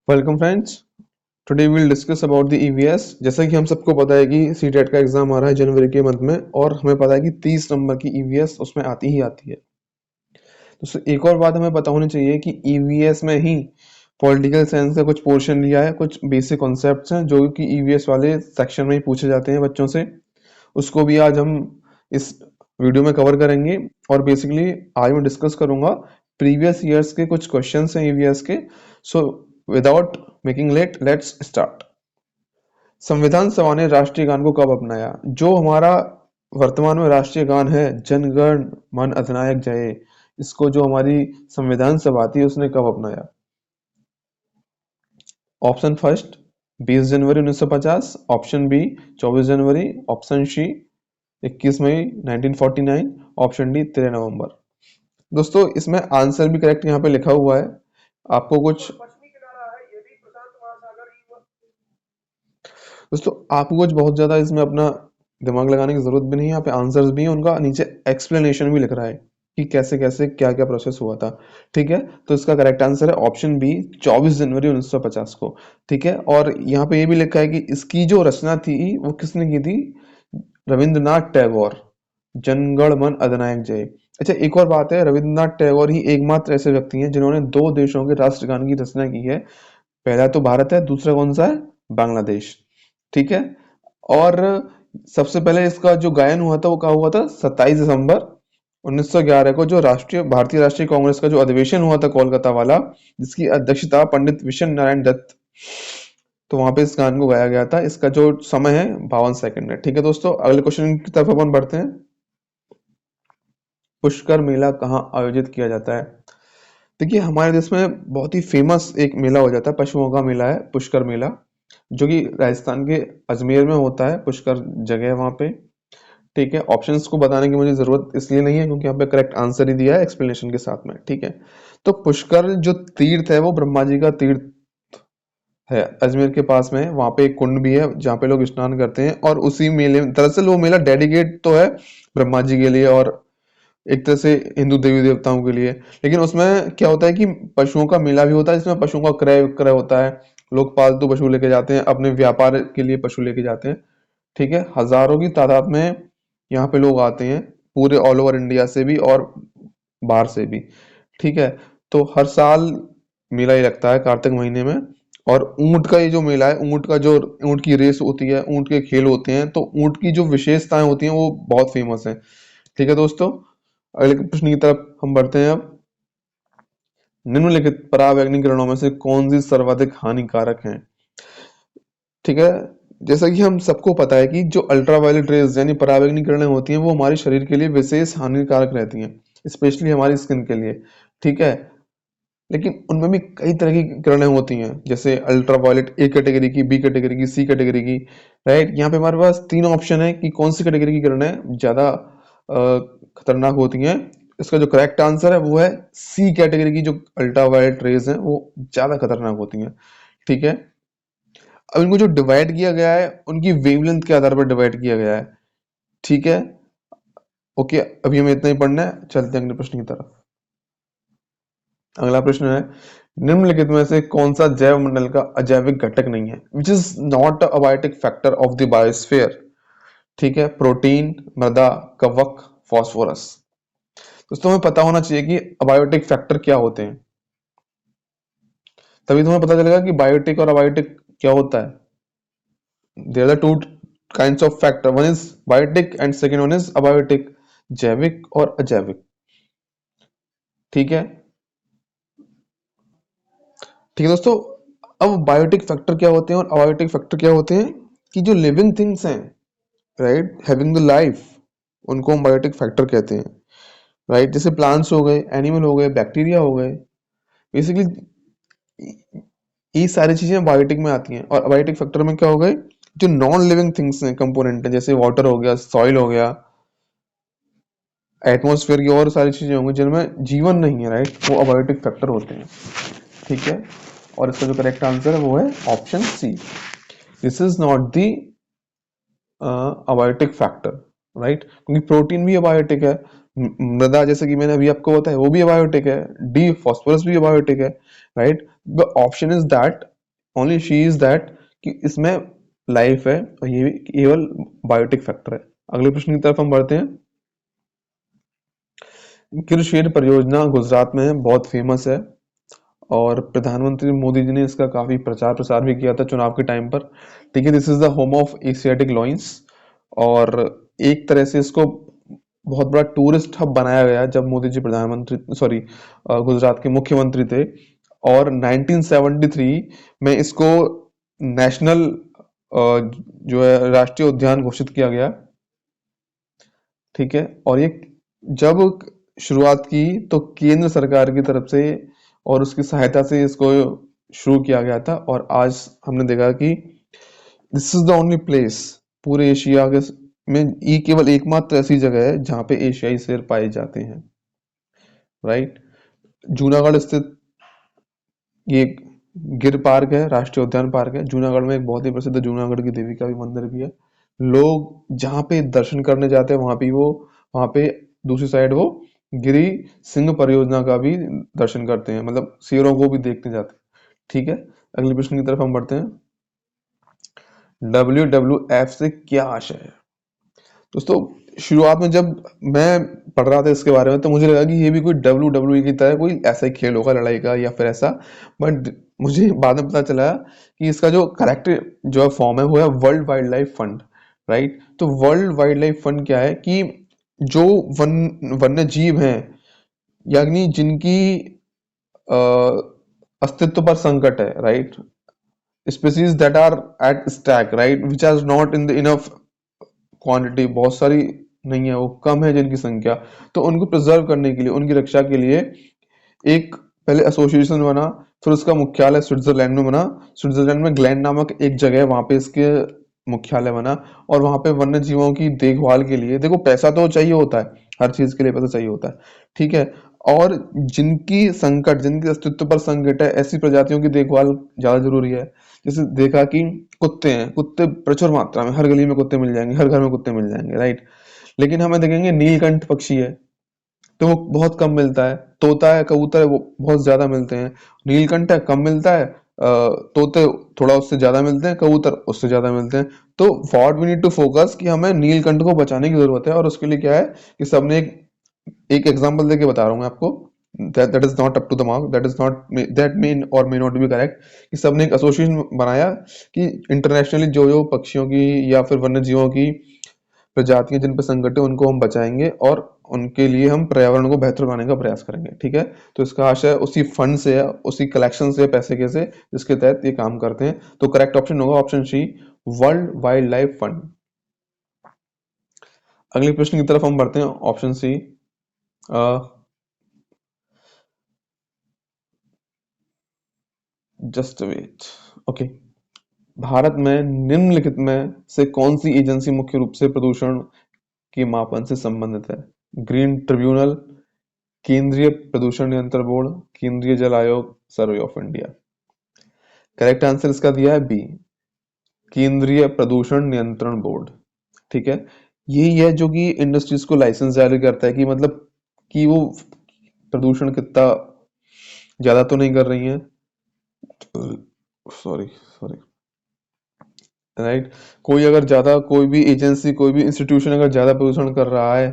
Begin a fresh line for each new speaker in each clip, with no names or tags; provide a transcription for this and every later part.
Welcome friends. Today we will discuss about the EVS. जैसा कि हम सबको पता है कि सीटेट का एग्जाम आ रहा है जनवरी के मंथ में, और हमें पता है कि 30 नंबर की ईवीएस उसमें आती ही आती है। तो एक और बात हमें पता होनी चाहिए कि ईवीएस में ही पॉलिटिकल साइंस का कुछ पोर्शन लिया है, कुछ बेसिक कॉन्सेप्ट्स हैं जो कि ईवीएस वाले सेक्शन में ही पूछे जाते हैं बच्चों से। उसको भी आज हम इस वीडियो में कवर करेंगे। और बेसिकली आज मैं डिस्कस करूंगा प्रीवियस ईयर्स के कुछ क्वेश्चंस हैं ईवीएस के। So without making late, let's start. संविधान सभा ने राष्ट्रीय गान को कब अपनाया? जो हमारा वर्तमान में राष्ट्रीय गान है, जनगण मन अधिनायक जय, इसको जो हमारी संविधान सभा थी उसने कब अपनाया? ऑप्शन फर्स्ट 20 जनवरी 1950, ऑप्शन बी 24 जनवरी, ऑप्शन सी 21 मई 1949, ऑप्शन डी 13 नवंबर। दोस्तों इसमें आंसर भी करेक्ट यहाँ पे लिखा हुआ है। आपको कुछ दोस्तों आपको कुछ बहुत ज्यादा इसमें अपना दिमाग लगाने की जरूरत भी नहीं है। यहाँ पे आंसर्स भी है, उनका नीचे एक्सप्लेनेशन भी लिख रहा है कि कैसे कैसे क्या क्या प्रोसेस हुआ था। ठीक है, तो इसका करेक्ट आंसर है ऑप्शन बी 24 जनवरी 1950 को। ठीक है, और यहाँ पे ये भी लिखा है कि इसकी जो रचना थी वो किसने की थी? रविंद्रनाथ टैगोर। जनगण मन अधिनायक जय। अच्छा, एक और बात है, रविंद्रनाथ टैगोर ही एकमात्र ऐसे व्यक्ति हैं जिन्होंने दो देशों के राष्ट्रगान की रचना की है। पहला तो भारत है, दूसरा कौन सा है? बांग्लादेश। ठीक है, और सबसे पहले इसका जो गायन हुआ था वो कहा हुआ था 27 दिसंबर 1911 को, जो राष्ट्रीय भारतीय राष्ट्रीय कांग्रेस का जो अधिवेशन हुआ था कोलकाता वाला, जिसकी अध्यक्षता पंडित विशन नारायण दत्त, तो वहां पे इस गान को गाया गया था। इसका जो समय है 52 सेकंड है। ठीक है दोस्तों, अगले क्वेश्चन की तरफ अपन बढ़ते हैं। पुष्कर मेला कहाँ आयोजित किया जाता है? देखिए हमारे देश में बहुत ही फेमस एक मेला हो जाता है, पशुओं का मेला है पुष्कर मेला, जो कि राजस्थान के अजमेर में होता है। पुष्कर जगह है वहां पे। ठीक है, ऑप्शंस को बताने की मुझे जरूरत इसलिए नहीं है क्योंकि यहाँ पे करेक्ट आंसर ही दिया है एक्सप्लेनेशन के साथ में। ठीक है, तो पुष्कर जो तीर्थ है वो ब्रह्मा जी का तीर्थ है, अजमेर के पास में। वहां पे एक कुंड भी है जहाँ पे लोग स्नान करते हैं, और उसी मेले में दरअसल वो मेला डेडिकेट तो है ब्रह्मा जी के लिए और एक तरह से हिंदू देवी देवताओं के लिए। लेकिन उसमें क्या होता है कि पशुओं का मेला भी होता है, जिसमें पशुओं का क्रय विक्रय होता है। लोग पालतू पशु लेके जाते हैं, अपने व्यापार के लिए पशु लेके जाते हैं। ठीक है, हजारों की तादाद में यहाँ पे लोग आते हैं, पूरे ऑल ओवर इंडिया से भी और बाहर से भी। ठीक है, तो हर साल मेला ही लगता है कार्तिक महीने में। और ऊंट का ये जो मेला है, ऊंट का जो ऊंट की रेस होती है, ऊंट के खेल होते हैं, तो ऊंट की जो विशेषताएं होती हैं वो बहुत फेमस है। ठीक है दोस्तों, अगले प्रश्न की तरफ हम बढ़ते हैं अब। निम्नलिखित परावैंगनिक किरणों में से कौन सी सर्वाधिक हानिकारक है? ठीक है, जैसा कि हम सबको पता है कि जो अल्ट्रावायलेट रेज यानी परावैंगनिक किरणें होती हैं वो हमारे शरीर के लिए विशेष हानिकारक रहती हैं, स्पेशली हमारी स्किन के लिए। ठीक है, लेकिन उनमें भी कई तरह की किरणें होती हैं, जैसे अल्ट्रावायलेट ए कैटेगरी की, बी कैटेगरी की, सी कैटेगरी की। राइट, यहाँ पे हमारे पास तीन ऑप्शन है कि कौन सी कैटेगरी की किरणें ज्यादा खतरनाक होती हैं। इसका जो करेक्ट आंसर है वो है सी कैटेगरी की, जो अल्ट्रावायलेट रेज हैं वो ज्यादा खतरनाक होती हैं। ठीक है, अब इनको जो डिवाइड किया गया है उनकी वेवलेंथ के आधार पर डिवाइड किया गया है। ठीक है, ओके, अभी हमें इतना ही पढ़ना है, चलते हैं अगले प्रश्न की तरफ। अगला प्रश्न है, निम्नलिखित में से कौन सा जैव मंडल का अजैविक घटक नहीं है, which is not a abiotic factor of the biosphere? ठीक है, प्रोटीन, मृदा, कवक, फास्फोरस। दोस्तों हमें पता होना चाहिए कि अबायोटिक फैक्टर क्या होते हैं, तभी तुम्हें पता चलेगा कि बायोटिक और अबायोटिक क्या होता है। There are two kinds of factor, one is biotic and second one is abiotic, जैविक और अजैविक। ठीक है, ठीक है दोस्तों, अब बायोटिक फैक्टर क्या होते हैं और अबायोटिक फैक्टर क्या होते हैं? कि जो लिविंग थिंग्स हैं, राइट, हैविंग द लाइफ, उनको हम बायोटिक फैक्टर कहते हैं। राइट, जैसे प्लांट्स हो गए, एनिमल हो गए, बैक्टीरिया हो गए, बेसिकली ये सारी चीजें बायोटिक में आती हैं। और अबायोटिक फैक्टर में क्या हो गए? जो नॉन लिविंग थिंग्स हैं, कंपोनेंट है, जैसे वाटर हो गया, सॉइल हो गया, एटमॉस्फेयर की और सारी चीजें होंगी जिनमें जीवन नहीं है, राइट, वो अबायोटिक फैक्टर होते हैं। ठीक है, और इसका जो करेक्ट आंसर है वो है option C, this is not the abiotic factor. Right, क्योंकि प्रोटीन भी अबायोटिक है, मृदा जैसे कि मैंने अभी आपको बताया वो भी अबायोटिक है, डी फॉस्फोरस भी अबायोटिक है। Right, the option is that only she is that कि इसमें लाइफ है और ये भी केवल बायोटिक फैक्टर है। अगले प्रश्न की तरफ हम बढ़ते हैं। गिर शेर परियोजना गुजरात में है, बहुत फेमस है और प्रधानमंत्री मोदी जी ने इसका काफी प्रचार प्रसार भी किया था चुनाव के टाइम पर। ठीक है, this is the home of Asiatic lion's और एक तरह से इसको बहुत बड़ा टूरिस्ट हब बनाया गया जब मोदी जी प्रधानमंत्री सॉरी गुजरात के मुख्यमंत्री थे। और 1973 में इसको नेशनल जो है राष्ट्रीय उद्यान घोषित किया गया। ठीक है, और ये जब शुरुआत की तो केंद्र सरकार की तरफ से और उसकी सहायता से इसको शुरू किया गया था और आज हमने देखा कि this is the only place पूरे एशिया के में, ये केवल एकमात्र ऐसी जगह है जहां पे एशियाई शेर पाए जाते हैं। राइट, जूनागढ़ स्थित ये गिर पार्क है, राष्ट्रीय उद्यान पार्क है। जूनागढ़ में एक बहुत ही प्रसिद्ध जूनागढ़ की देवी का भी मंदिर भी है। लोग जहाँ पे दर्शन करने जाते हैं वहां पे दूसरी साइड वो गिरी सिंह परियोजना का भी दर्शन करते हैं, मतलब शेरों को भी देखने जाते हैं। ठीक है, अगले प्रश्न की तरफ हम बढ़ते हैं। WWF से क्या आशय है? दोस्तों, शुरुआत में जब मैं पढ़ रहा था इसके बारे में तो मुझे लगा कि ये भी कोई WWE की तरह कोई ऐसा ही खेल होगा लड़ाई का या फिर ऐसा, बट मुझे बाद में पता चला कि इसका जो करेक्ट जो है फॉर्म है वो है वर्ल्ड वाइल्ड लाइफ फंड। राइट, तो वर्ल्ड वाइल्ड लाइफ फंड क्या है कि जो वन्य जीव हैं यानी जिनकी अ, अस्तित्व पर संकट है, right, species that are at stake, right, which are not in the enough quantity, बहुत सारी नहीं है, वो कम है जिनकी संख्या, तो उनको प्रिजर्व करने के लिए, उनकी रक्षा के लिए एक पहले एसोसिएशन बना, फिर उसका मुख्यालय स्विट्जरलैंड में बना। स्विट्जरलैंड में ग्लैंड नामक एक जगह है, वहां पे इसके मुख्यालय बना और वहां पे वन्य जीवों की देखभाल के लिए, देखो पैसा तो चाहिए होता है, हर चीज के लिए पैसा चाहिए होता है। ठीक है, और जिनके अस्तित्व पर संकट है, ऐसी प्रजातियों की देखभाल ज्यादा जरूरी है। जैसे देखा कि कुत्ते हैं, कुत्ते प्रचुर मात्रा में हर गली में कुत्ते मिल जाएंगे, हर घर में कुत्ते मिल जाएंगे, राइट, लेकिन हमें देखेंगे नीलकंठ पक्षी है तो वो बहुत कम मिलता है। तोता है, कबूतर है, वो बहुत ज्यादा मिलते हैं। नीलकंठ है, कम मिलता है। तोते थोड़ा उससे ज्यादा मिलते हैं, कबूतर उससे ज्यादा मिलते हैं। तो what we need to focus कि हमें नीलकंठ को बचाने की जरूरत है और उसके लिए क्या है कि सबने एक एग्जांपल देके बता रहा हूँ मैं आपको। That is not up to the mark, that is not, that may or may not be correct, कि सबने एक एसोसिएशन बनाया कि इंटरनेशनली जो जो पक्षियों की या फिर वन्य जीवों की प्रजातियां जिन पर संकट है उनको हम बचाएंगे और उनके लिए हम पर्यावरण को बेहतर बनाने का प्रयास करेंगे। ठीक है, तो इसका आशय उसी फंड से है, उसी कलेक्शन से, पैसे के से जिसके तहत ये काम करते हैं। तो करेक्ट ऑप्शन होगा ऑप्शन सी, वर्ल्ड वाइल्ड लाइफ फंड। अगले प्रश्न की तरफ हम बढ़ते हैं, option C. Just wait, okay. Bharat में निम्नलिखित में से कौन सी एजेंसी मुख्य रूप से प्रदूषण के मापन से संबंधित है? ग्रीन ट्रिब्यूनल, केंद्रीय प्रदूषण नियंत्रण बोर्ड, केंद्रीय जल आयोग, survey of India. Correct answer इसका दिया है बी, केंद्रीय प्रदूषण नियंत्रण बोर्ड। ठीक है, यही है जो कि इंडस्ट्रीज को लाइसेंस जारी करता है कि मतलब कि वो प्रदूषण कितना ज्यादा तो नहीं कर रही है, सॉरी सॉरी, राइट। कोई अगर ज्यादा, कोई भी एजेंसी, कोई भी इंस्टीट्यूशन अगर ज्यादा प्रदूषण कर रहा है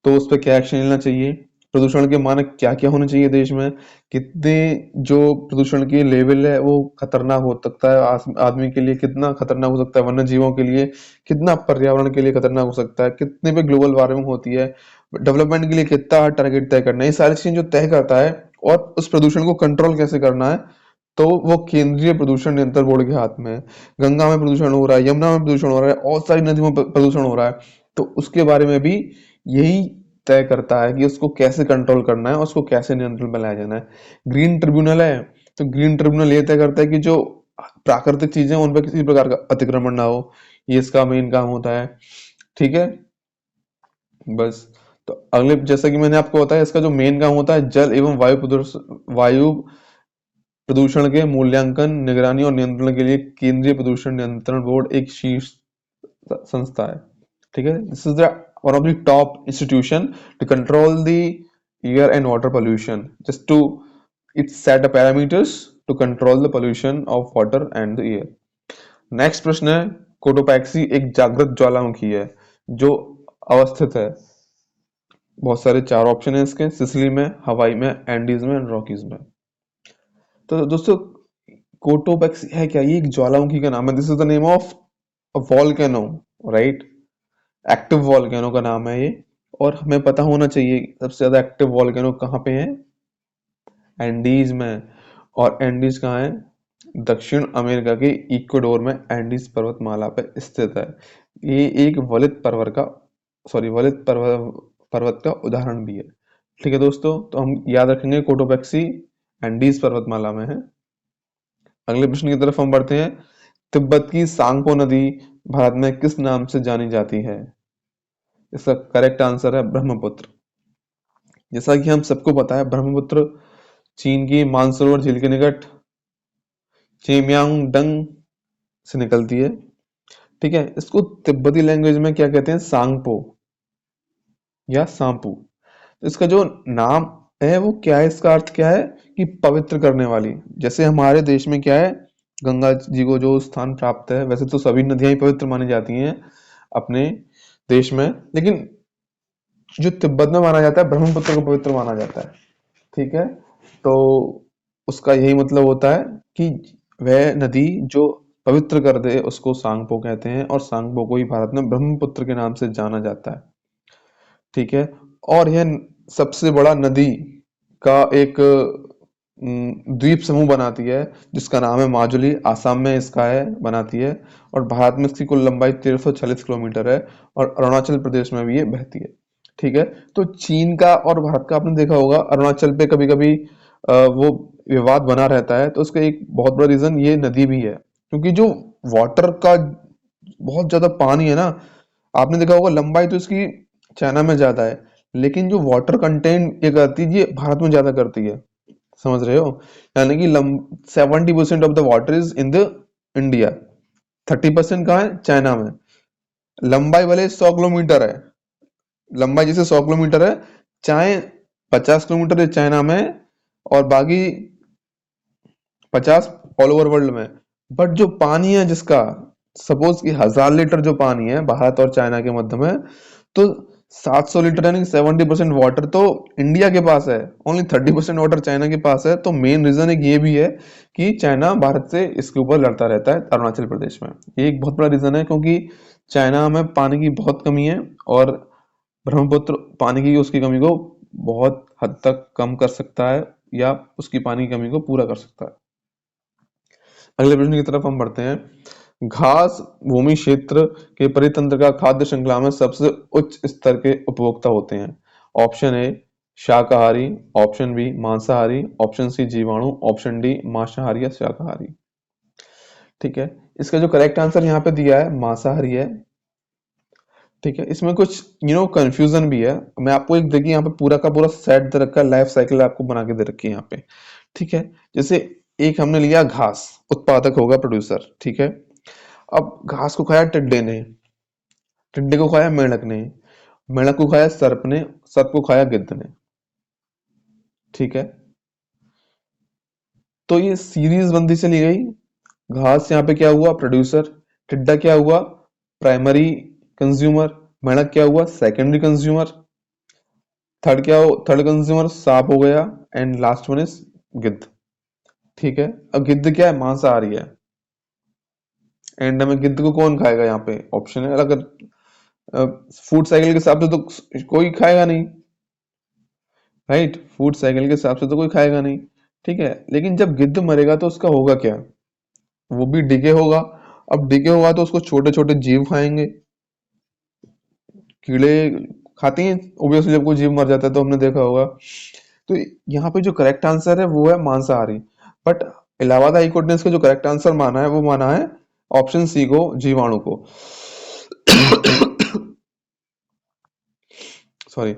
तो उस पर क्या एक्शन लेना चाहिए, प्रदूषण के मानक क्या क्या होने चाहिए देश में, कितने जो प्रदूषण की लेवल है वो खतरनाक हो सकता है, आदमी के लिए कितना खतरनाक हो सकता है, वन्य जीवों के लिए कितना, पर्यावरण के लिए खतरनाक हो सकता है, कितने पे ग्लोबल वार्मिंग होती है, डेवलपमेंट के लिए कितना टारगेट तय करना है, ये सारी चीजें जो तय करता है और उस प्रदूषण को कंट्रोल कैसे करना है, तो वो केंद्रीय प्रदूषण नियंत्रण बोर्ड के हाथ में है। गंगा में प्रदूषण हो रहा है, यमुना में प्रदूषण हो रहा है और सारी नदियों में प्रदूषण हो रहा है, तो उसके बारे में भी यही तय करता है कि उसको कैसे कंट्रोल करना है और उसको कैसे नियंत्रण में लाया जाना है। ग्रीन ट्रिब्यूनल है, तो ग्रीन ट्रिब्यूनल ये तय करता है कि जो प्राकृतिक चीजें उन पर किसी प्रकार का अतिक्रमण ना हो, ये इसका मेन काम होता है। ठीक है, बस। तो अगले, जैसा कि मैंने आपको बताया, इसका जो मेन काम होता है जल एवं वायु प्रदूषण के मूल्यांकन, निगरानी और नियंत्रण के लिए केंद्रीय प्रदूषण नियंत्रण बोर्ड एक शीर्ष संस्था है। ठीक है, this is the one of the top institution to control the air and water pollution, just to it set the parameters to control the pollution of water and the air. Next प्रश्न है, Cotopaxi एक जागृत ज्वालामुखी है जो अवस्थित है, बहुत सारे 4 ऑप्शन है इसके, सिसिली में, हवाई में, एंडीज में एंड रॉकीज में। तो दोस्तों कोटोपैक्सी है क्या? ये एक ज्वालामुखी का नाम है। This is the name of a volcano, right? Active volcano का नाम है ये। और हमें पता होना चाहिए सबसे ज्यादा एक्टिव वॉल्केनो कहाँ पे है? एंडीज में। और एंडीज कहाँ है? दक्षिण अमेरिका के इक्वाडोर में एंडीज पर्वतमाला पे स्थित है। ये एक वलित पर्वत का उदाहरण भी है। ठीक है दोस्तों, तो हम याद रखेंगे कोटोपैक्सी एंडीज पर्वतमाला में है। अगले प्रश्न की तरफ हम बढ़ते हैं। तिब्बत की सांगपो नदी भारत में किस नाम से जानी जाती है? इसका करेक्ट आंसर है ब्रह्मपुत्र। जैसा कि हम सबको पता है, ब्रह्मपुत्र चीन की मानसरोवर झील के निकट चेमियांगडंग से निकलती है। ठीक है, इसको तिब्बती लैंग्वेज में क्या कहते हैं? सांगपो या सांपू। तो इसका जो नाम है वो क्या है, इसका अर्थ क्या है कि पवित्र करने वाली। जैसे हमारे देश में क्या है, गंगा जी को जो स्थान प्राप्त है, वैसे तो सभी नदियां ही पवित्र मानी जाती हैं अपने देश में, लेकिन जो तिब्बत में माना जाता है ब्रह्मपुत्र को पवित्र माना जाता है। ठीक है, तो उसका यही मतलब होता है कि वह नदी जो पवित्र कर दे उसको सांगपो कहते हैं, और सांगपो को ही भारत में ब्रह्मपुत्र के नाम से जाना जाता है। ठीक है, और यह सबसे बड़ा नदी का एक द्वीप समूह बनाती है जिसका नाम है माजुली। आसाम में इसका है, बनाती है। और भारत में इसकी कुल लंबाई 1340 किलोमीटर है, और अरुणाचल प्रदेश में भी ये बहती है। ठीक है, तो चीन का और भारत का आपने देखा होगा, अरुणाचल पे कभी कभी वो विवाद बना रहता है। तो उसका एक बहुत बड़ा रीजन ये नदी भी है, क्योंकि जो वाटर का बहुत ज्यादा पानी है ना, आपने देखा होगा लंबाई तो इसकी चाइना में ज्यादा है, लेकिन जो वाटर कंटेंट ये करती है ये भारत में ज्यादा करती है। समझ रहे हो? यानी कि 70% of the water is in the India, 30% कहाँ है? चाइना में। लंबाई भले 100 किलोमीटर है, लंबाई जैसे 100 किलोमीटर है, चाहे 50 किलोमीटर है चाइना में, और बाकी 50 ऑल ओवर वर्ल्ड में। बट जो पानी है जिसका, सपोज कि 1000 लीटर जो पानी है भारत और चाइना के मध्य में, तो 700 लीटर यानी 70% वाटर तो इंडिया के पास है, ओनली 30% वाटर चाइना के पास है। तो मेन रीजन एक ये भी है कि चाइना भारत से इसके ऊपर लड़ता रहता है अरुणाचल प्रदेश में। ये एक बहुत बड़ा रीजन है, क्योंकि चाइना में पानी की बहुत कमी है, और ब्रह्मपुत्र पानी की उसकी कमी को बहुत हद तक कम कर सकता है, या उसकी पानी की कमी को पूरा कर सकता है। अगले प्रश्न की तरफ हम बढ़ते हैं। घास भूमि क्षेत्र के परितंत्र का खाद्य श्रृंखला में सबसे उच्च स्तर के उपभोक्ता होते हैं। ऑप्शन ए शाकाहारी, ऑप्शन बी मांसाहारी, ऑप्शन सी जीवाणु, ऑप्शन डी मांसाहारी या शाकाहारी। ठीक है, इसका जो करेक्ट आंसर यहाँ पे दिया है मांसाहारी है। ठीक है, इसमें कुछ कंफ्यूजन भी है। मैं आपको एक देखिए यहाँ पे पूरा का पूरा सेट दे रखा है, लाइफ साइकिल आपको बना के दे रखी है यहाँ पे। ठीक है, जैसे एक हमने लिया घास, उत्पादक होगा प्रोड्यूसर। ठीक है, अब घास को खाया टिड्डे ने, टिड्डे को खाया मेंढक ने, मेंढक को खाया सर्प ने, सर्प को खाया गिद्ध ने। ठीक है, तो ये सीरीज बंदी चली गई। घास यहाँ पे क्या हुआ? प्रोड्यूसर। टिड्डा क्या हुआ? Primary consumer. मेंढक क्या हुआ? Secondary consumer. थर्ड कंज्यूमर सांप हो गया, एंड लास्ट वन इज गिद्ध। ठीक है, अब गिद्ध क्या है? मांसाहारी है। एंड में गिद्ध को कौन खाएगा? यहाँ पे ऑप्शन है, अगर फूड साइकिल के हिसाब से तो कोई खाएगा नहीं, राइट? फूड साइकिल के हिसाब से तो कोई खाएगा नहीं। ठीक है, लेकिन जब गिद्ध मरेगा तो उसका होगा क्या? वो भी डिके होगा। अब डिके होगा तो उसको छोटे छोटे जीव खाएंगे, कीड़े खाते हैं ओब्वियसली, जब कोई जीव मर जाता है तो हमने देखा होगा। तो यहाँ पे जो करेक्ट आंसर है वो है मांसाहारी। बट इलाहाबाद हाई कोर्ट ने इसका जो करेक्ट आंसर माना है वो माना है ऑप्शन सी को, जीवाणु को। सॉरी,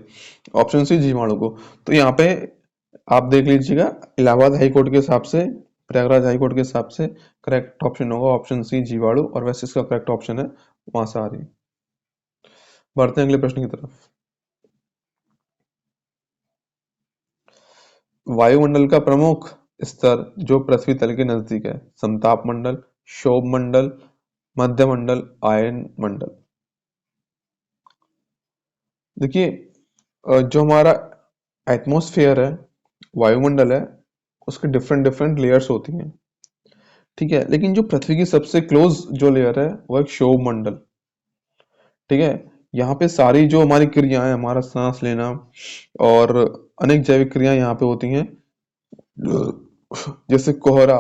ऑप्शन सी जीवाणु को। तो यहाँ पे आप देख लीजिएगा, इलाहाबाद हाई कोर्ट के हिसाब से, प्रयागराज हाई कोर्ट के हिसाब से करेक्ट ऑप्शन होगा ऑप्शन सी जीवाणु, और वैसे इसका करेक्ट ऑप्शन है मांसाहारी। बढ़ते हैं अगले प्रश्न की तरफ। वायुमंडल का प्रमुख स्तर जो पृथ्वी तल के नजदीक है, समताप मंडल, क्षोभ मंडल, मध्य मंडल, आयन मंडल। देखिए जो हमारा एटमॉस्फेयर है, वायुमंडल है, उसके डिफरेंट डिफरेंट लेयर्स होती हैं, ठीक है। लेकिन जो पृथ्वी की सबसे क्लोज जो लेयर है वो एक क्षोभ मंडल, ठीक है। यहाँ पे सारी जो हमारी क्रियाएं, हमारा सांस लेना और अनेक जैविक क्रियाएं यहाँ पे होती हैं, जैसे कोहरा,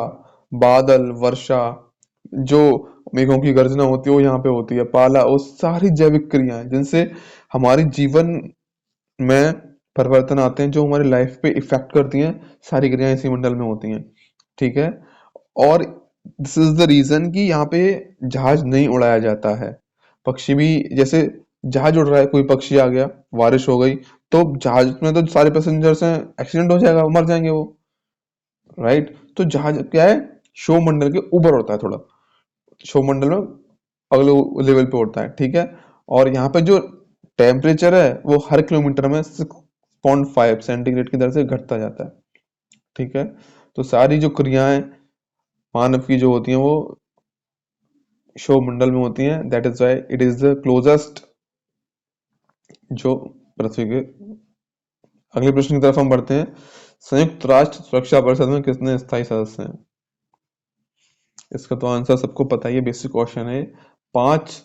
बादल, वर्षा, जो मेघों की गर्जना होती है वो यहाँ पे होती है, पाला, वो सारी जैविक क्रियाएं जिनसे हमारी जीवन में परिवर्तन आते हैं, जो हमारी लाइफ पे इफेक्ट करती हैं, सारी क्रियाएं इसी मंडल में होती हैं, ठीक है। और दिस इज द रीजन कि यहाँ पे जहाज नहीं उड़ाया जाता है। पक्षी भी, जैसे जहाज उड़ रहा है, कोई पक्षी आ गया, बारिश हो गई, तो जहाज में तो सारे पैसेंजर्स हैं, एक्सीडेंट हो जाएगा, मर जाएंगे वो, राइट। तो जहाज क्या है, शो मंडल के ऊपर होता है थोड़ा, शो मंडल में अगले लेवल पे होता है, ठीक है। और यहाँ पे जो टेम्परेचर है वो हर किलोमीटर में 6.5 सेंटीग्रेड की दर से घटता जाता है, ठीक है। तो सारी जो क्रियाएं मानव की जो होती हैं वो शो मंडल में होती हैं, that is why it is the closest जो पृथ्वी के। अगले प्रश्न की तरफ हम बढ़ते हैं। संयुक्त राष्ट्र सुरक्षा परिषद में कितने स्थायी सदस्य हैं? इसका तो आंसर सबको पता ही है, बेसिक क्वेश्चन है। 5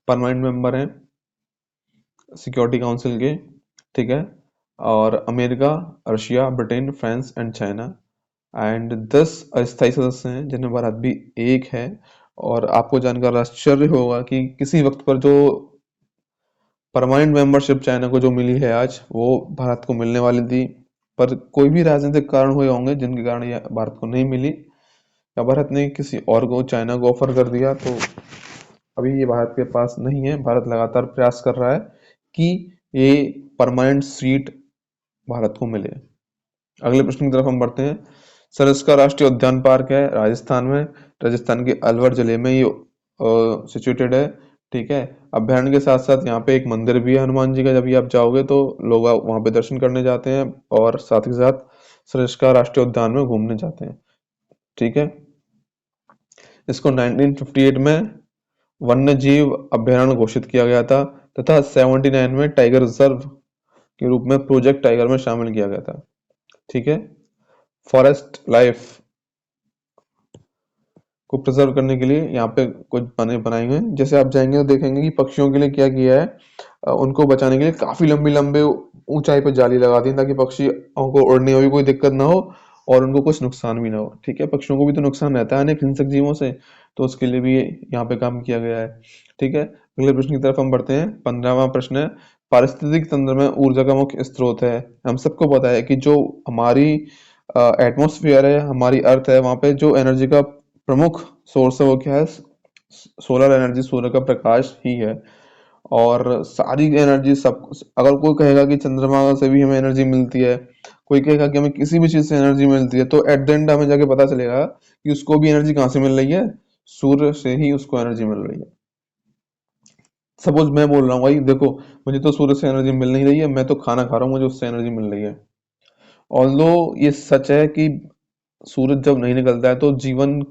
परमानेंट मेंबर हैं सिक्योरिटी काउंसिल के, ठीक है। और America, Russia, Britain, France and China. And 10 अस्थायी सदस्य हैं जिनमें भारत भी एक है। और आपको जानकर आश्चर्य होगा कि किसी वक्त पर जो परमानेंट मेंबरशिप चाइना को जो मिली है आज, वो भारत को मिलने वाली थी, पर कोई भी राजनीतिक कारण हुए होंगे जिनके कारण ये भारत को नहीं मिली, या भारत ने किसी और को, चाइना को ऑफर कर दिया, तो अभी ये भारत के पास नहीं है। भारत लगातार प्रयास कर रहा है कि ये परमानेंट सीट भारत को मिले। अगले प्रश्न की तरफ हम बढ़ते हैं। सरस का राष्ट्रीय उद्यान पार्क है राजस्थान में, राजस्थान के अलवर जिले में ये सिचुएटेड है, ठीक है। अभ्यारण्य के साथ साथ यहाँ पे एक मंदिर भी है हनुमान जी का, जब भी आप जाओगे तो लोग वहां पे दर्शन करने जाते हैं, और साथ ही साथ सरस का राष्ट्रीय उद्यान में घूमने जाते हैं, ठीक है। इसको 1958 में वन्य जीव अभ्यारण्य घोषित किया गया था, तथा 79 में टाइगर रिजर्व के रूप में प्रोजेक्ट टाइगर में शामिल किया गया था, ठीक है। फॉरेस्ट लाइफ को प्रिजर्व करने के लिए यहाँ पे कुछ बनाए हुए हैं। जैसे आप जाएंगे तो देखेंगे कि पक्षियों के लिए क्या किया है, उनको बचाने के लिए काफी लंबी लंबे ऊंचाई पर जाली लगा दी ताकि पक्षियों को उड़ने में भी कोई दिक्कत ना हो और उनको कुछ नुकसान भी ना हो, ठीक है। पक्षियों को भी तो नुकसान रहता है अनेक हिंसक जीवों से, तो उसके लिए भी यहाँ पे काम किया गया है, ठीक है। अगले प्रश्न की तरफ हम बढ़ते हैं। 15वां प्रश्न है, पारिस्थितिक तंत्र में ऊर्जा का मुख्य स्रोत है। हम सबको पता है कि जो हमारी एटमॉस्फेयर है, हमारी अर्थ है, वहां पे जो एनर्जी का प्रमुख सोर्स है वो क्या है, सोलर एनर्जी, सूर्य का प्रकाश ही है। और सारी एनर्जी सब, अगर कोई कहेगा कि चंद्रमा से भी हमें एनर्जी मिलती है, कोई कहेगा कि हमें किसी भी चीज से एनर्जी मिलती है, तो एट द एंड हमें जाके पता चलेगा कि उसको भी एनर्जी कहाँ से मिल रही है, सूर्य से ही उसको एनर्जी मिल रही है। सपोज मैं बोल रहा हूँ भाई देखो, मुझे तो सूर्य से एनर्जी मिल नहीं रही है, मैं तो खाना खा रहा हूँ, मुझे उससे एनर्जी मिल रही है। ऑल्दो ये सच है कि सूरज जब नहीं निकलता है तो जीवन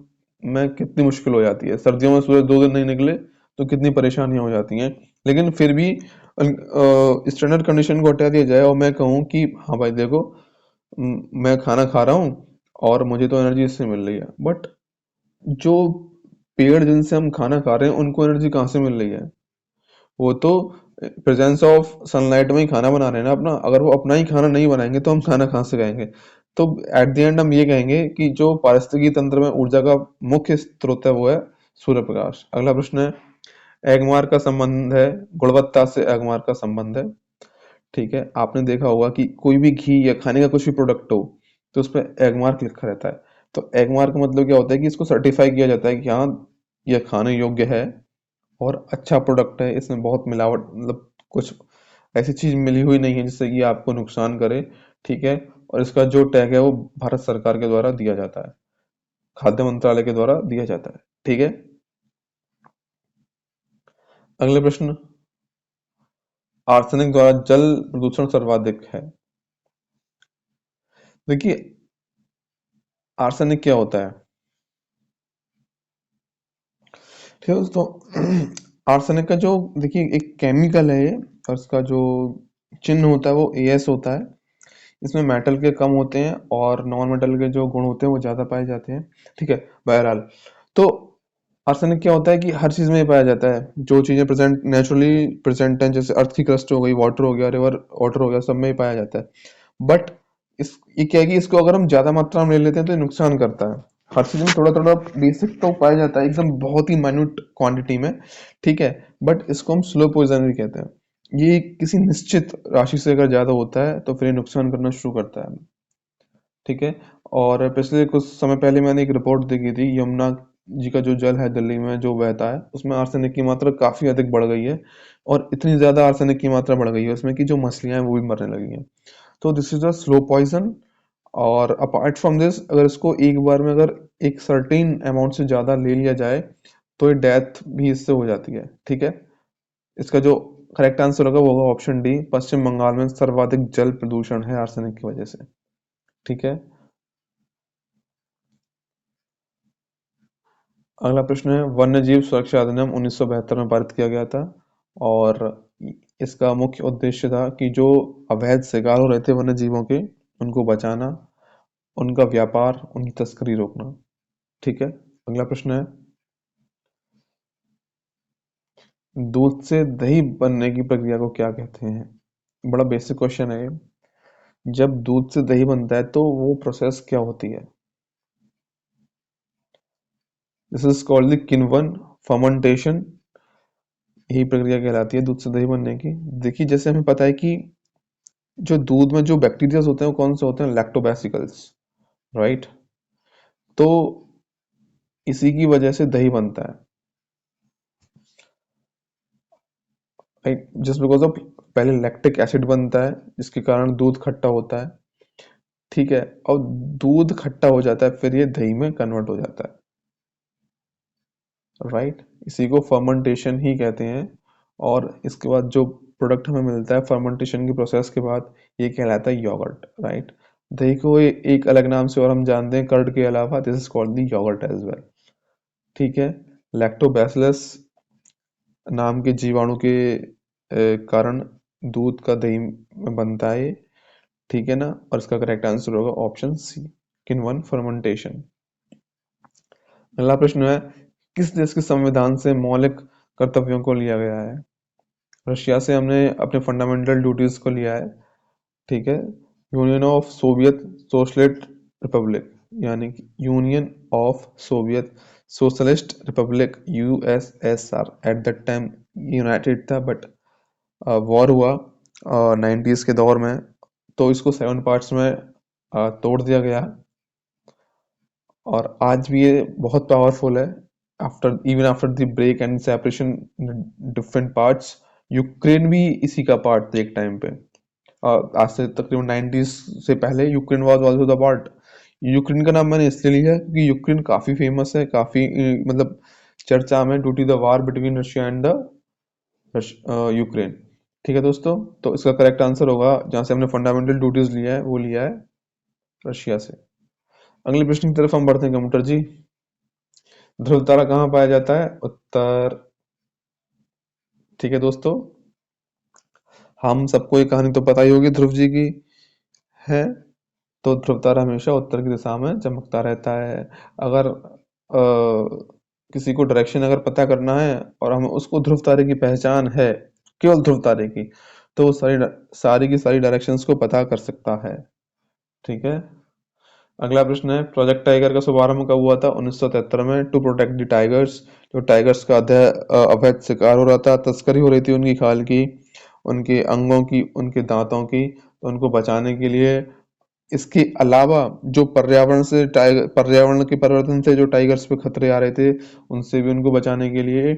में कितनी मुश्किल हो जाती है, सर्दियों में सूरज 2 दिन नहीं निकले तो कितनी परेशानियां हो जाती हैं। लेकिन फिर भी स्टैंडर्ड कंडीशन को हटा दिया जाए और मैं कहूँ कि हाँ भाई देखो, मैं खाना खा रहा हूँ और मुझे तो एनर्जी इससे मिल रही है, बट जो पेड़ जिनसे हम खाना खा रहे हैं उनको एनर्जी कहाँ से मिल रही है? वो तो प्रेजेंस ऑफ सनलाइट में ही खाना बना रहे हैं ना अपना। अगर वो अपना ही खाना नहीं बनाएंगे तो हम खाना कहाँ से खाएंगे? तो एट द एंड हम ये कहेंगे कि जो पारिस्थितिकी तंत्र में ऊर्जा का मुख्य स्रोत है वो है सूर्य प्रकाश। अगला प्रश्न है, एगमार्क का संबंध है, गुणवत्ता से एगमार्क का संबंध है, ठीक है। आपने देखा होगा कि कोई भी घी या खाने का कुछ भी प्रोडक्ट हो तो उस पर एगमार्क लिखा रहता है। तो एगमार्क का मतलब क्या होता है कि इसको सर्टिफाई किया जाता है कि हाँ यह खाने योग्य है और अच्छा प्रोडक्ट है, इसमें बहुत मिलावट, मतलब कुछ ऐसी चीज मिली हुई नहीं है जिससे कि आपको नुकसान करे, ठीक है। और इसका जो टैग है वो भारत सरकार के द्वारा दिया जाता है, खाद्य मंत्रालय के द्वारा दिया जाता है, ठीक है। अगले प्रश्न, आर्सेनिक द्वारा जल प्रदूषण सर्वाधिक है। देखिए आर्सेनिक क्या होता है? ठीक है दोस्तों। आर्सेनिक का जो, देखिए, एक केमिकल है ये, और इसका जो चिन्ह होता है वो एस होता है। इसमें मेटल के कम होते हैं और नॉन मेटल के जो गुण होते हैं वो ज्यादा पाए जाते हैं। ठीक है। बहरहाल, तो आर्सेनिक क्या होता है कि हर चीज में ये पाया जाता है। जो चीजें प्रेजेंट, नेचुरली प्रेजेंट हैं, जैसे अर्थ की क्रस्ट हो गई, वाटर हो गया, रिवर वाटर हो गया, सब में ही पाया जाता है। बट इस ये क्या है कि इसको अगर हम ज्यादा मात्रा में ले लेते हैं तो ये नुकसान करता है। हर चीज में थोड़ा थोड़ा बेसिक तो पाया जाता है, एकदम बहुत ही माइन्यूट क्वांटिटी में। ठीक है। बट इसको हम स्लो पॉइजन भी कहते हैं। ये किसी निश्चित राशि से अगर ज्यादा होता है तो फिर ये नुकसान करना शुरू करता है। ठीक है। और पिछले कुछ समय पहले मैंने एक रिपोर्ट देखी थी, यमुना जी का जो जल है दिल्ली में जो बहता है, उसमें आर्सेनिक की मात्रा काफी अधिक बढ़ गई है। और इतनी ज्यादा आर्सेनिक की मात्रा बढ़ गई है उसमें कि जो मछलियां हैं वो भी मरने लगी हैं। तो this is a slow poison. और अपार्ट फ्रॉम दिस, अगर इसको एक बार में अगर एक सर्टेन अमाउंट से ज्यादा ले लिया जाए तो ये डेथ भी इससे हो जाती है। ठीक है। इसका जो करेक्ट आंसर होगा वो होगा ऑप्शन डी, पश्चिम बंगाल में सर्वाधिक जल प्रदूषण है आर्सेनिक की वजह से। ठीक है। अगला प्रश्न है, वन्यजीव सुरक्षा अधिनियम 1972 में पारित किया गया था। और इसका मुख्य उद्देश्य था कि जो अवैध शिकार हो रहे थे वन्य जीवों के, उनको बचाना, उनका व्यापार, उनकी तस्करी रोकना। ठीक है। अगला प्रश्न है, दूध से दही बनने की प्रक्रिया को क्या कहते हैं? बड़ा बेसिक क्वेश्चन है ये। जब दूध से दही बनता है तो वो प्रोसेस क्या होती है? दिस इज कॉल्ड द किण्वन फर्मेंटेशन। यही प्रक्रिया कहलाती है दूध से दही बनने की। देखिए, जैसे हमें पता है कि जो दूध में जो बैक्टीरिया होते हैं वो कौन से होते हैं? लैक्टोबैसिकल्स। राइट। तो इसी की वजह से दही बनता है। राइट, जस्ट बिकॉज ऑफ, पहले लैक्टिक एसिड बनता है जिसके कारण दूध खट्टा होता है। ठीक है। और दूध खट्टा हो जाता है, फिर ये दही में कन्वर्ट हो जाता है। राइट। इसी को फर्मेंटेशन ही कहते हैं। और इसके बाद जो प्रोडक्ट हमें मिलता है फर्मेंटेशन की प्रोसेस के बाद, ये कहलाता है योगर्ट। राइट। दही को एक अलग नाम से और हम जानते हैं कर्ड के अलावा, this is called the yogurt as well. ठीक है। लैक्टोबैसिलस नाम के जीवाणु के कारण दूध का दही में बनता है ये। ठीक है ना। और इसका करेक्ट आंसर होगा ऑप्शन सी, किण्वन फर्मेंटेशन। अगला प्रश्न है, किस देश के संविधान से मौलिक कर्तव्यों को लिया गया है? रशिया से हमने अपने फंडामेंटल ड्यूटीज को लिया है। ठीक है। Union of Soviet socialist Republic, यानी कि union of Soviet socialist Republic, USSR, at that time United था, बट वॉर हुआ 90s के दौर में, तो इसको 7 पार्ट्स में तोड़ दिया गया। और आज भी ये बहुत पावरफुल है। After, even after the break and separation different parts, Ukraine भी इसी का पार्ट थे एक टाइम पे। आज से तकरीबन 90s से पहले Ukraine was also the part. Ukraine का नाम मैंने इसलिए लिया क्योंकि यूक्रेन काफी फेमस है, काफी मतलब चर्चा में, due to the war between Russia and the Ukraine. ठीक है दोस्तों। तो इसका करेक्ट आंसर होगा, जहां से हमने फंडामेंटल ड्यूटीज लिया है, वो लिया है रशिया से। अगले प्रश्न की तरफ हम बढ़ते हैं कंप्यूटर जी। ध्रुव तारा कहाँ पाया जाता है? उत्तर। ठीक है दोस्तों, हम सबको ये कहानी तो पता ही होगी ध्रुव जी की, है। तो ध्रुव तारा हमेशा उत्तर की दिशा में चमकता रहता है। अगर किसी को डायरेक्शन अगर पता करना है और हमें उसको ध्रुव तारे की पहचान है, केवल ध्रुव तारे की, तो वो सारी की सारी डायरेक्शंस को पता कर सकता है। ठीक है। अगला प्रश्न है, प्रोजेक्ट टाइगर का शुभारंभ कब हुआ था? 1973 में, टू प्रोटेक्ट द टाइगर्स। जो टाइगर्स का अवैध शिकार हो रहा था, तस्करी हो रही थी उनकी खाल की, उनके अंगों की, उनके दांतों की, तो उनको बचाने के लिए। इसके अलावा जो पर्यावरण के परिवर्तन से जो टाइगर्स पे खतरे आ रहे थे, उनसे भी उनको बचाने के लिए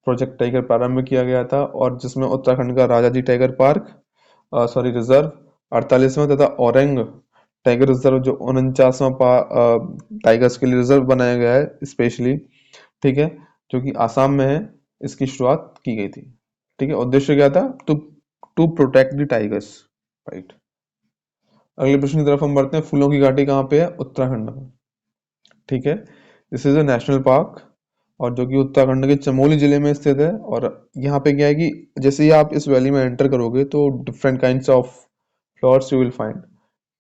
प्रोजेक्ट टाइगर प्रारंभ किया गया था। और जिसमें उत्तराखंड का Rajaji tiger park, sorry, reserve 48वां, तथा औरंग टाइगर रिजर्व जो 49वां टाइगर्स के लिए रिजर्व बनाया गया है स्पेशली। ठीक है। जो कि आसाम में है, इसकी शुरुआत की गई थी। ठीक है। उद्देश्य क्या था? To to protect the tigers. Right. अगले प्रश्न की तरफ हम बढ़ते हैं, फूलों की घाटी कहाँ पे है? उत्तराखंड में। ठीक है। This is a national park, और जो कि उत्तराखंड के चमोली जिले में स्थित है। और यहाँ पे क्या है कि जैसे ही आप इस वैली में एंटर करोगे तो different kinds of flowers you will find,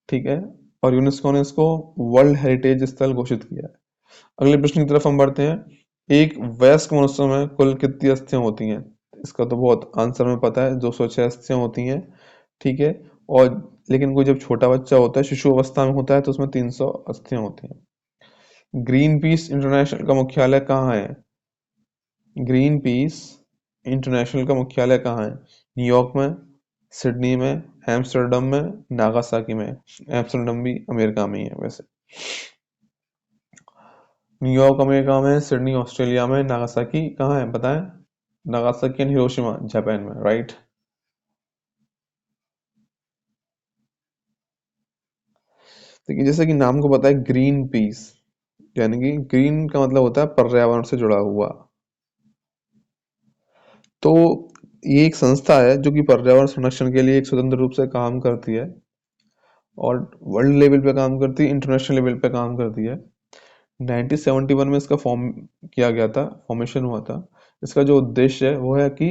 ठीक है। और यूनेस्को ने इसको वर्ल्ड हेरिटेज स्थल घोषित किया है। अगले प्रश्न की तरफ हम बढ़ते हैं। एक वयस्क मनुष्य में कुल कितनी अस्थियां होती हैं? इसका तो बहुत आंसर में पता है, 206 अस्थियां होती हैं, ठीक है। और लेकिन कोई जब छोटा बच्चा होता है, शिशु अवस्था में होता है, तो उसमें 300 अस्थियां होती हैं। ग्रीन पीस इंटरनेशनल का मुख्यालय कहाँ है? ग्रीन पीस इंटरनेशनल का मुख्यालय कहाँ है? न्यूयॉर्क में, सिडनी में, एम्स्टर्डम में, नागासाकी में। एम्स्टर्डम भी अमेरिका में ही है वैसे। न्यूयॉर्क अमेरिका में, सिडनी ऑस्ट्रेलिया में, नागासाकी कहाँ है बताएं? नागासाकी एंड हिरोशिमा जापान में, राइट। देखिए जैसे कि नाम को पता है ग्रीन पीस, यानी कि ग्रीन का मतलब होता है पर्यावरण से जुड़ा हुआ। तो ये एक संस्था है जो कि पर्यावरण संरक्षण के लिए एक स्वतंत्र रूप से काम करती है, और वर्ल्ड लेवल पे काम करती है, इंटरनेशनल लेवल पे काम करती है। 1971 में इसका फॉर्म किया गया था, फॉर्मेशन हुआ था। इसका जो उद्देश्य है वो है कि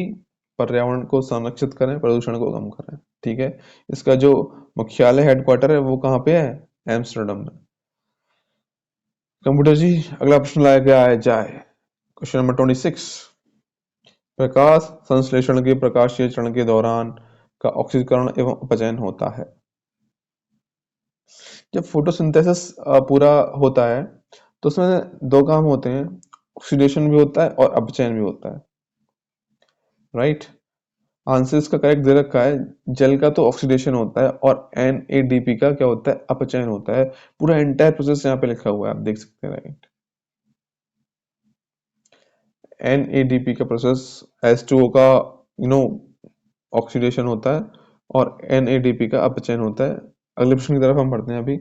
पर्यावरण को संरक्षित करें, प्रदूषण को कम करें, ठीक है। इसका जो मुख्यालय हेडक्वार्टर है वो कहाँ पे है? एम्स्टर्डम में। कंप्यूटर जी अगला प्रश्न लाया गया है जाए। Question number 26। प्रकाश संश्लेषण के प्रकाशीय चरण के दौरान का ऑक्सीकरण एवं अपचयन होता है। जब फोटोसिंथेसिस पूरा होता है तो उसमें दो काम होते हैं, ऑक्सीडेशन भी होता है और अपचयन भी होता है, राइट। आंसर इसका करेक्ट दे रखा है। जल का तो ऑक्सीडेशन होता है और NADP का क्या होता है? अपचयन होता है। पूरा एंटायर प्रोसेस यहाँ पे लिखा हुआ है, आप देख सकते हैं, राइट। NADP का प्रोसेस, H2O का यू नो ऑक्सीडेशन होता है, और NADP का अपचयन होता है। अगले प्रश्न की तरफ हम बढ़ते हैं अभी।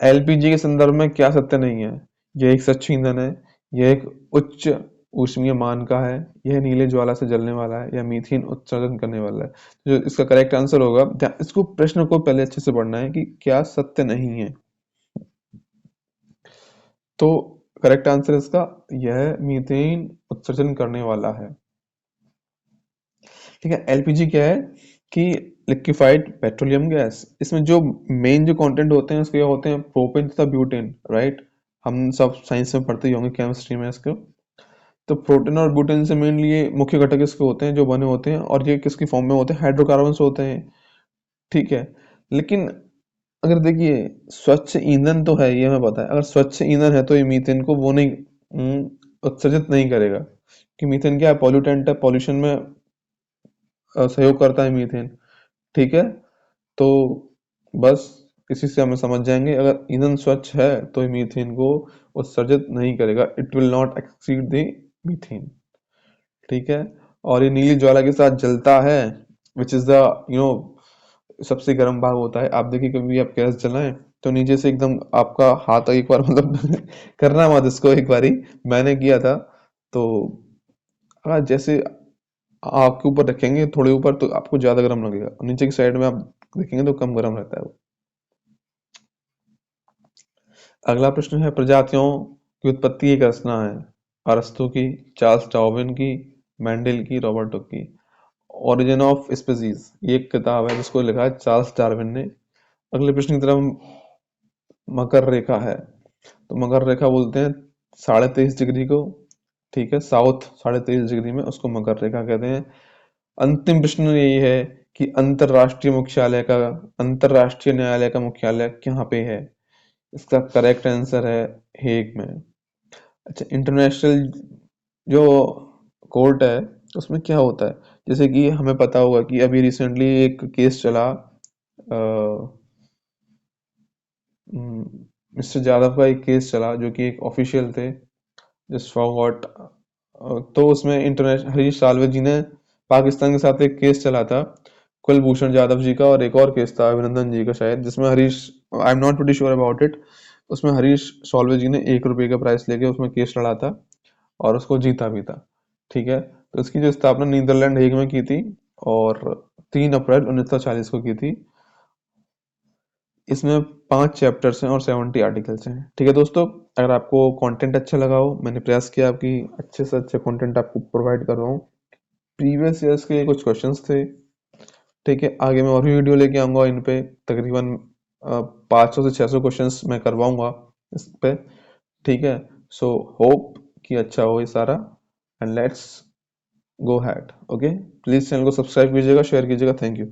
एलपीजी के संदर्भ में क्या सत्य नहीं है? यह एक स्वच्छ ईंधन है, यह एक उच्च ऊष्मीय मान का है, यह नीले ज्वाला से जलने वाला है, या मीथेन उत्सर्जन करने वाला है। जो इसका करेक्ट आंसर होगा, इसको प्रश्न को पहले अच्छे से पढ़ना है कि क्या सत्य नहीं है। तो करेक्ट आंसर इसका यह मीथेन उत्सर्जन करने वाला है, ठीक है। एलपीजी क्या है कि लिक्विफाइड पेट्रोलियम गैस। इसमें जो मेन जो कंटेंट होते हैं उसके क्या होते हैं? प्रोपेन तथा ब्यूटेन, राइट। हम सब साइंस में पढ़ते ही होंगे, केमिस्ट्री में इसको। तो प्रोटीन और ब्यूटेन से मेनली ये मुख्य घटक इसके होते हैं जो बने होते हैं, और ये किसकी फॉर्म में होते हैं? हाइड्रोकार्बन होते हैं, ठीक है। लेकिन अगर देखिए स्वच्छ ईंधन तो है, ये हमें पता है। अगर स्वच्छ ईंधन है तो ये मीथेन को वो नहीं उत्सर्जित नहीं करेगा, कि मीथेन क्या है? पॉल्यूटेंट है, पॉल्यूशन में सहयोग करता है मीथेन, ठीक है। तो बस इसी से हमें समझ जाएंगे, अगर ईंधन स्वच्छ है तो ये मीथेन को उत्सर्जित नहीं करेगा, it will not exceed the methane, ठीक है। और ये नीली ज्वाला के साथ जलता है, which is the you know सबसे गर्म भाग होता है। आप देखिए कभी भी आप गैस जलाएं तो नीचे से एकदम आपका हाथ एक बार मतलब करना मत इसको, एक बारी मैंने किया था। तो हाँ, जैसे आपके ऊपर रखेंगे थोड़े ऊपर तो आपको ज्यादा गर्म लगेगा, और नीचे की साइड में आप देखेंगे तो कम गर्म रहता है वो। अगला प्रश्न है, प्रजातियों की उत्पत्ति एक रचना है। अरस्तु की, चार्ल्स डार्विन की, मेंडल की, रॉबर्टो की। ओरिजिन ऑफ स्पीसीज ये एक किताब है जिसको लिखा है चार्ल्स डार्विन ने। अगले प्रश्न की तरफ, मकर रेखा है, तो मकर रेखा बोलते हैं 23.5 डिग्री को, ठीक है। साउथ 23.5 डिग्री में उसको मकर रेखा कहते हैं। अंतिम प्रश्न यही है कि अंतरराष्ट्रीय न्यायालय का मुख्यालय कहाँ पे है? इसका करेक्ट आंसर है हेग में। अच्छा, इंटरनेशनल जो कोर्ट है उसमें क्या होता है? जैसे कि हमें पता होगा कि अभी रिसेंटली एक केस चला, मिस्टर यादव का एक केस चला जो कि एक ऑफिशियल थे, जस्ट फॉरगॉट। तो उसमें इंटरनेशनल हरीश साल्वे जी ने पाकिस्तान के साथ एक केस चला था, कुलभूषण जाधव जी का, और एक और केस था अभिनंदन जी का शायद, जिसमें Harish, I am not very sure about it, उसमें हरीश साल्वे जी ने 1 रुपए का प्राइस लेके उसमें केस लड़ा था, और उसको जीता भी था, ठीक है। तो इसकी जो स्थापना नीदरलैंड हेग में की थी, और 3 अप्रैल 1940 को की थी। इसमें 5 चैप्टर्स हैं और 70 आर्टिकल्स हैं। ठीक है दोस्तों, अगर आपको कंटेंट अच्छा लगा हो, मैंने प्रयास किया आपकी अच्छे से अच्छे कंटेंट आपको प्रोवाइड कर रहा हूँ। प्रीवियस ईयर्स के कुछ क्वेश्चंस थे। ठीक है, आगे मैं और भी वीडियो लेके आऊंगा इन पे, तकरीबन 500 से 600 क्वेश्चंस मैं करवाऊंगा इस पे। ठीक है, सो होप कि अच्छा हो ये सारा, and let's go had. Okay, please channel को सब्सक्राइब कीजिएगा, शेयर कीजिएगा। Thank you.